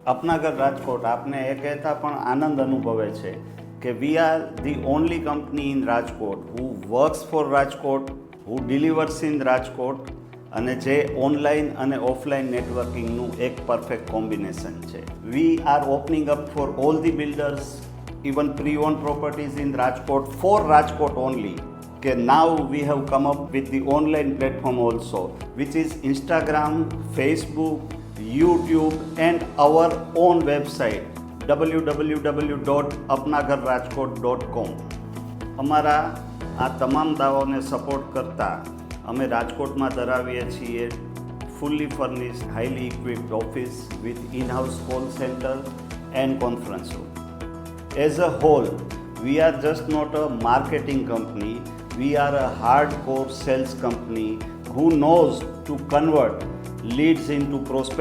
અપનાગર રાજકોટ આપને એ કહેતા પણ આનંદ અનુભવે છે કે we are the only company in Rajkot who works for Rajkot, who delivers in Rajkot, અને જે ઓનલાઈન અને ઓફલાઈન નેટવર્કિંગનું એક પરફેક્ટ કોમ્બિનેશન છે. We are opening up for all the builders, even pre-owned properties in Rajkot for Rajkot only. Okay, now we have come up with the online platform also, which is Instagram, Facebook, YouTube and our own website www.apnagarrajkot.com. અમારા આ તમામ દાવાઓને support કરતા અમે રાજકોટમાં ધરાવીએ છીએ fully furnished, highly equipped office with in-house call centre and conference room. As a whole, we are just not a marketing company, we are a hardcore sales company who knows to convert leads into prospects